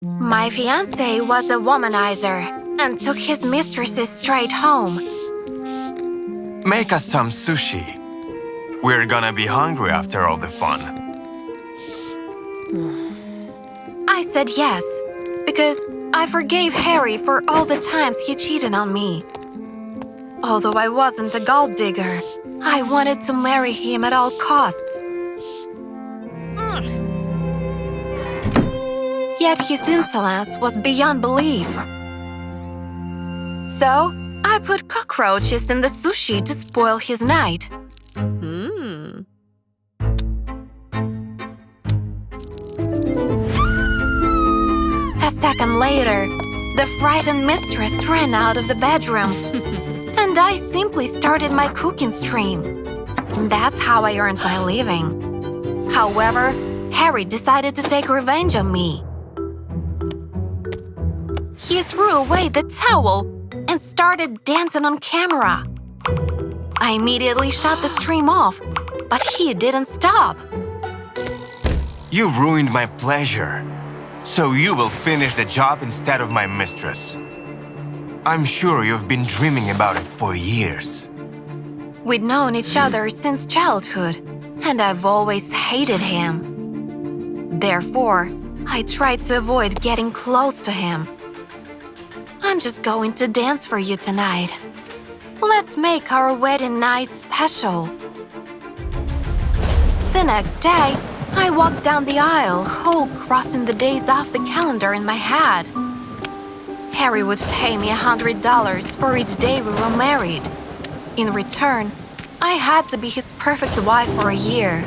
My fiancé was a womanizer and took his mistresses straight home. Make us some sushi. We're gonna be hungry after all the fun. I said yes, because I forgave Harry for all the times he cheated on me. Although I wasn't a gold digger, I wanted to marry him at all costs. Yet his insolence was beyond belief. So, I put cockroaches in the sushi to spoil his night. A second later, the frightened mistress ran out of the bedroom, and I simply started my cooking stream. That's how I earned my living. However, Harry decided to take revenge on me. He threw away the towel and started dancing on camera. I immediately shut the stream off, but he didn't stop. You ruined my pleasure. So you will finish the job instead of my mistress. I'm sure you've been dreaming about it for years. We'd known each other since childhood, and I've always hated him. Therefore, I tried to avoid getting close to him. I'm just going to dance for you tonight. Let's make our wedding night special. The next day, I walked down the aisle, whole crossing the days off the calendar in my head. Harry would pay me $100 for each day we were married. In return, I had to be his perfect wife for a year.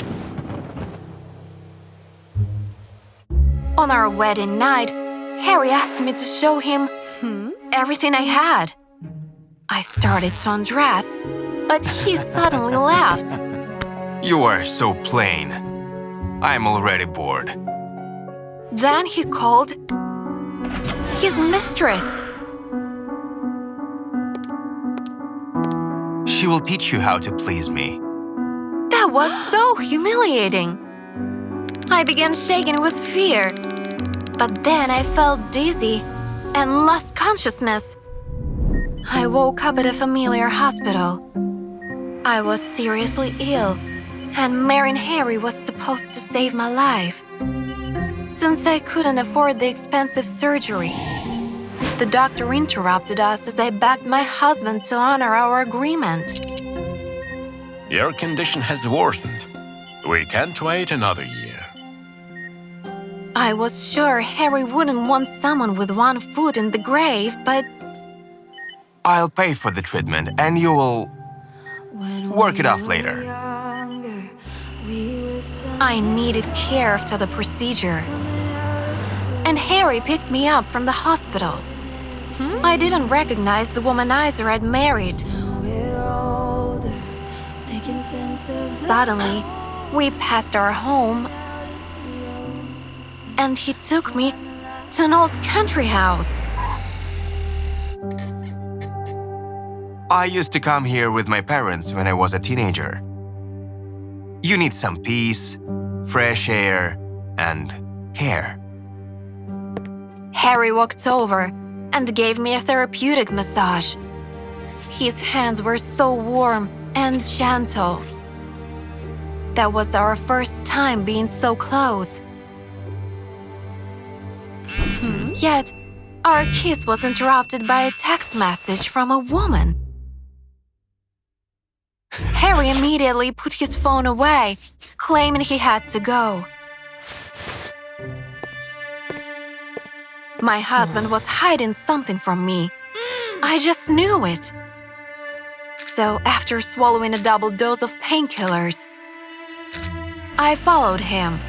On our wedding night, Harry asked me to show him everything I had. I started to undress, but he suddenly laughed. You are so plain. I'm already bored. Then he called his mistress. She will teach you how to please me. That was so humiliating. I began shaking with fear, but then I felt dizzy and lost consciousness. I woke up at a familiar hospital. I was seriously ill, and marrying Harry was supposed to save my life. Since I couldn't afford the expensive surgery, the doctor interrupted us as I begged my husband to honor our agreement. Your condition has worsened. We can't wait another year. I was sure Harry wouldn't want someone with one foot in the grave, but I'll pay for the treatment and you will work it off later. I needed care after the procedure. And Harry picked me up from the hospital. I didn't recognize the womanizer I'd married. Suddenly, we passed our home, and he took me to an old country house. I used to come here with my parents when I was a teenager. You need some peace, fresh air, and care. Harry walked over and gave me a therapeutic massage. His hands were so warm and gentle. That was our first time being so close. Yet, our kiss was interrupted by a text message from a woman. Harry immediately put his phone away, claiming he had to go. My husband was hiding something from me. I just knew it. So after swallowing a double dose of painkillers, I followed him.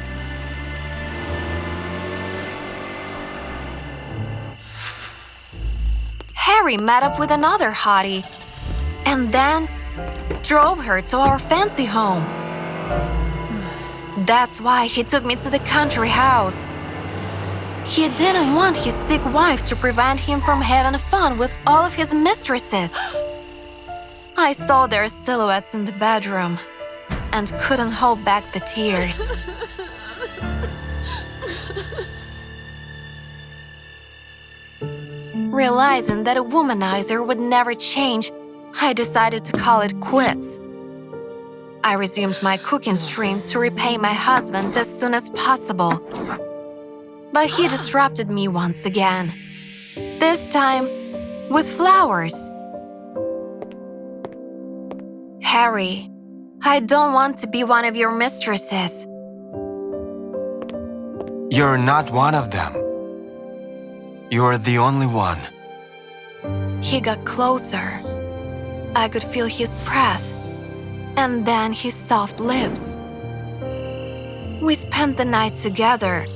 Harry met up with another hottie, and then drove her to our fancy home. That's why he took me to the country house. He didn't want his sick wife to prevent him from having fun with all of his mistresses. I saw their silhouettes in the bedroom and couldn't hold back the tears. Realizing that a womanizer would never change, I decided to call it quits. I resumed my cooking stream to repay my husband as soon as possible. But he disrupted me once again. This time, with flowers. Harry, I don't want to be one of your mistresses. You're not one of them. You're the only one. He got closer. I could feel his breath, and then his soft lips. We spent the night together.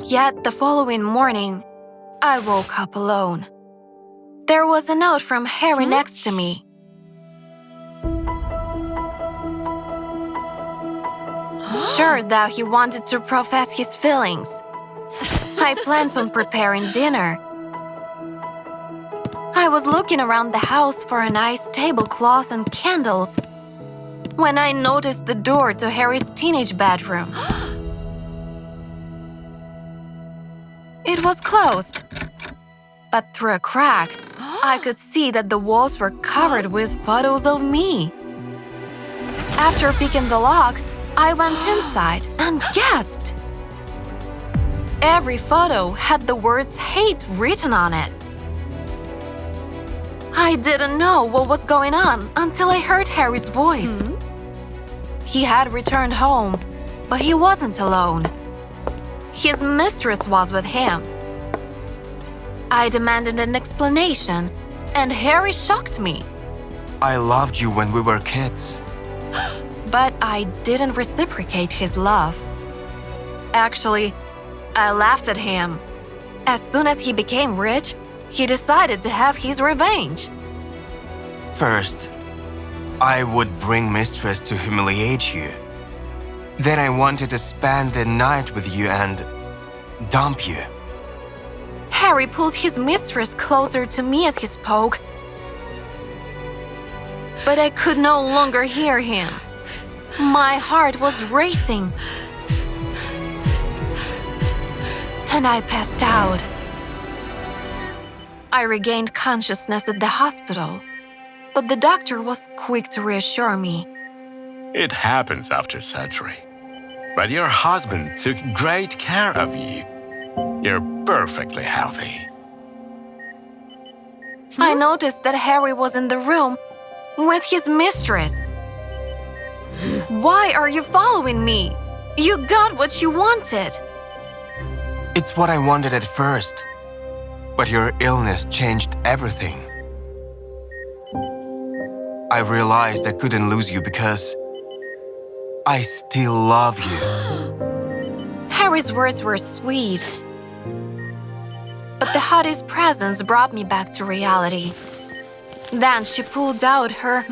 Yet the following morning, I woke up alone. There was a note from Harry next to me. Sure that he wanted to profess his feelings. I planned on preparing dinner. I was looking around the house for a nice tablecloth and candles when I noticed the door to Harry's teenage bedroom. It was closed, but through a crack, I could see that the walls were covered with photos of me. After picking the lock, I went inside and gasped. Every photo had the words hate written on it. I didn't know what was going on until I heard Harry's voice. He had returned home, but he wasn't alone. His mistress was with him. I demanded an explanation, and Harry shocked me. I loved you when we were kids. But I didn't reciprocate his love. Actually, I laughed at him. As soon as he became rich, he decided to have his revenge. First, I would bring Mistress to humiliate you. Then I wanted to spend the night with you and dump you. Harry pulled his mistress closer to me as he spoke, but I could no longer hear him. My heart was racing, and I passed out. I regained consciousness at the hospital, but the doctor was quick to reassure me. It happens after surgery. But your husband took great care of you. You're perfectly healthy. I noticed that Harry was in the room with his mistress. Why are you following me? You got what you wanted. It's what I wanted at first, but your illness changed everything. I realized I couldn't lose you because I still love you. Harry's words were sweet, but the hottest presence brought me back to reality. Then she pulled out her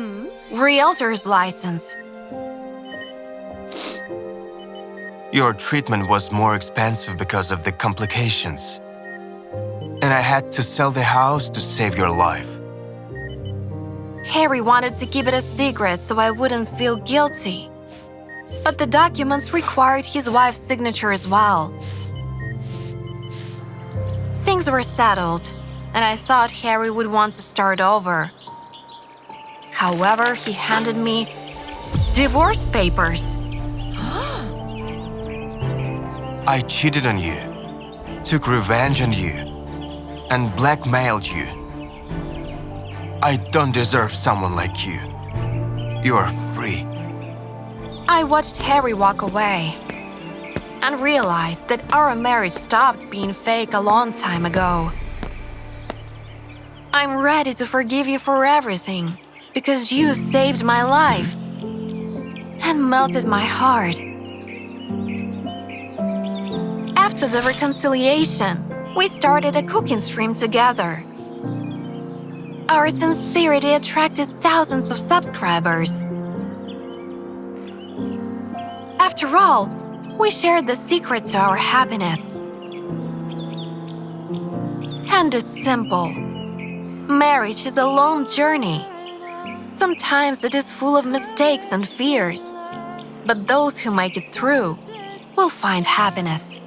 realtor's license. Your treatment was more expensive because of the complications. And I had to sell the house to save your life. Harry wanted to keep it a secret so I wouldn't feel guilty. But the documents required his wife's signature as well. Things were settled, and I thought Harry would want to start over. However, he handed me divorce papers. I cheated on you, took revenge on you, and blackmailed you. I don't deserve someone like you. You are free. I watched Harry walk away and realized that our marriage stopped being fake a long time ago. I'm ready to forgive you for everything because you saved my life and melted my heart. After the reconciliation, we started a cooking stream together. Our sincerity attracted thousands of subscribers. After all, we shared the secret to our happiness. And it's simple. Marriage is a long journey. Sometimes it is full of mistakes and fears. But those who make it through will find happiness.